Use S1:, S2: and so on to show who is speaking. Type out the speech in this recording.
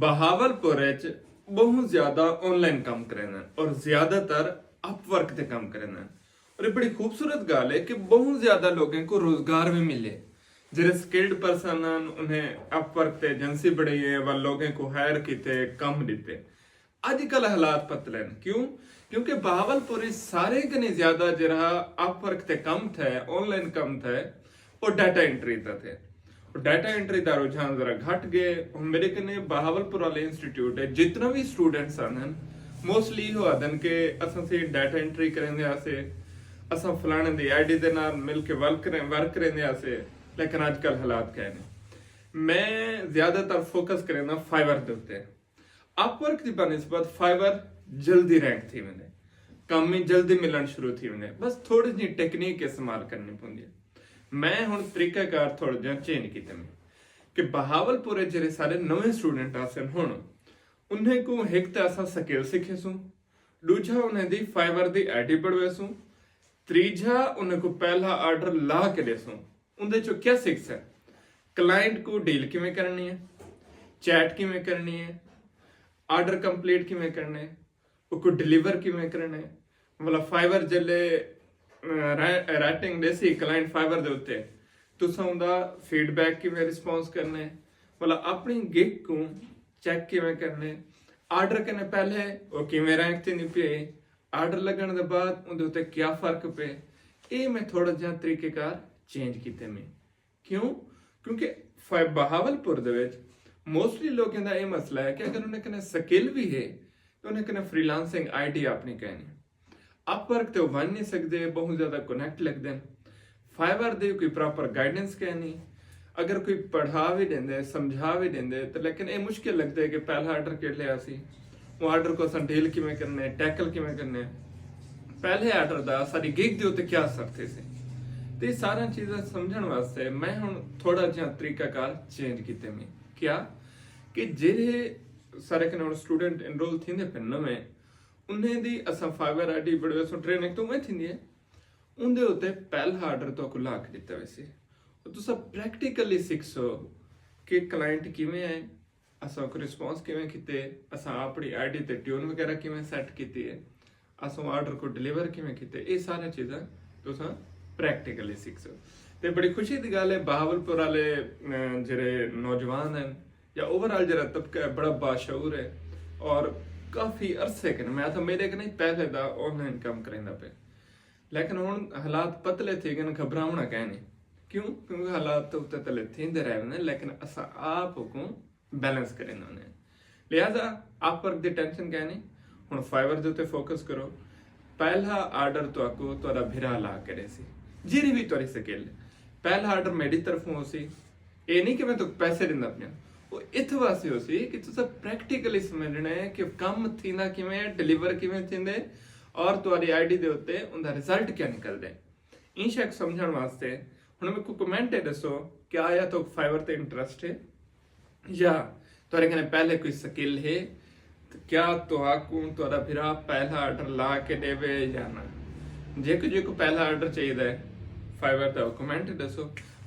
S1: बहावलपुर च बहुत ज्यादा ऑनलाइन काम करें और ज्यादातर अपवर्क ते काम करें। और ये बड़ी खूबसूरत गाल है कि बहुत ज्यादा लोगों को रोजगार भी मिले। जेरे स्किल्ड पर्सन उन्हें अपवर्क ते एजेंसी बढ़ाई है व लोगों को हायर किते काम दिते। आजकल हालात पतले हैं। क्यों? क्योंकि बहावलपुर सारे कने ज्यादा जरा अपवर्क ते कम थे, ऑनलाइन कम थे और डाटा एंट्री का थे। डाटा एंट्री का रुझान जरा घट गए। मेरे कने बहावलपुर वाले इंस्टीट्यूट है, जितना भी स्टूडेंट्स आने मोस्टली हो आदन के असां से डाटा एंट्री करेंदे आसे, असां फलाने दी आईडी दे नाल मिल के वर्क करेंदे आसे। लेकिन आजकल हालात क्या ने, मैं ज्यादातर फोकस करेंदा फाइवर दे उत्ते। अपवर्क दी बनिस्बत फाइवर जल्दी रैंक थी वने, काम ही जल्दी मिलन शुरू थी वने, बस थोड़ी जी टेक्निक इस्तेमाल करनी पौंदी है। मैं हुण तरीकाकार थोड़ा जिहा चेंज कीते में कि बहावलपुर जेरे सारे नवे स्टूडेंट आसन हुण उन्हें को एक तो असां स्किल सिखेसूं, दूजा उन्हें दी फाइवर दी आईडी बढ़वेसूं, तीजा उन्हें को पहला ऑर्डर ला के देसूं। उनदे चो क्या सीख है, क्लाइंट को डील किवें करनी है, चैट किवें करनी है, ऑर्डर कंप्लीट किवें करने, उसको डिलीवर किवें करने। मतलब फाइवर जल्ले राइटिंग देसी क्लाइंट फाइवर दे उत्ते तुसां उनदा फीडबैक किवें रिस्पॉन्स करने, मतलब अपनी गिग को चेक किवें करने, ऑर्डर करने पहले वो किवें रैंक ते नहीं पे, ऑर्डर लगन दे बाद उनदे उत्ते क्या फर्क पे, ये मैं थोड़ा जिहा तरीकेकार चेंज कीते में। क्यों? क्योंकि बहावलपुर दे विच मोस्टली लोगों का यह मसला है कि अगर उन्हें कने स्किल भी है तो उन्हें कने फ्रीलांसिंग आईडी अपनी कहनी। अपवर्क तो बन नहीं सकते, बहुत ज्यादा कनेक्ट लगते हैं। फाइवर दे कोई प्रॉपर गाइडेंस कहनी, अगर कोई पढ़ा भी देंदे समझा भी देंदे तो लेकिन ये मुश्किल लगता है कि पहला ऑर्डर के लिया सी वो ऑर्डर को असां डील किवें करने, टैकल किवें करने, पहले ऑर्डर दा सारी गिग दे उत्ते क्या असर थे से। तो ये सारा चीज़ें समझण वास्ते मैं हुण थोड़ा जिहा तरीकाकार चेंज कीते में। क्या कि जेरे सारे कने स्टूडेंट एनरोल थींदे पे नवें उन्हें दी असां फाइवर आईडी बढ़वेसूं ट्रेनिंग तो में थींदी है, उनदे उत्ते पहला ऑर्डर तो को ला के दिता वैसे और तुसां प्रैक्टिकली सीखसो कि क्लाइंट किवें है, असां को रिस्पॉन्स किवें कीते, असां अपनी आईडी ते ट्यून वगैरह किवें सेट कीती है, असां ऑर्डर को डिलीवर किवें कीते, ये सारी चीज़ां तुसां प्रैक्टिकली सीखसो। ते बड़ी खुशी की गल है बहावलपुर वाले जेरे नौजवान हैं या ओवरऑल जरा तबका है बड़ा बाशऊर है और काफ़ी अरसे के मैं तो मेरे नहीं पहले दा ऑनलाइन काम करेंदा पे। लेकिन हुण हालात पतले थी गए, घबरावना कहने। क्यों? क्योंकि हालात तो उत्ते तले थींदे रहे, लेकिन असां आप को बैलेंस करेंदा ने। लिहाजा अपवर्क दी टेंशन कहनी, हुण फाइवर दे उत्ते फोकस करो। पहला ऑर्डर तो आपको तुहाडा भिरा ला करे सी, जिहड़ी भी तुहाडी स्किल पहला ऑर्डर मेरी तरफों हो सी। ये नहीं कि मैं तो पैसे दिंदा पिया, वो इस वास्ते हो सी कि तुसां प्रैक्टिकली समझना है कि काम थींदा किवें, डिलीवर किवें थींदे और तुहाडी आईडी दे उत्ते उनदा रिजल्ट क्या निकलदा है। इन शक समझण वास्ते हुण मेरे को कमेंट है दसो क्या या तो फाइवर ते इंटरेस्ट है या तुहाडे कने पहले कोई स्किल है, तो क्या तुहाकू तुहाडा भिरा पहला ऑर्डर ला के देवे या ना। जे को पहला ऑर्डर चाहिए फाइवर का कमेंट दसो।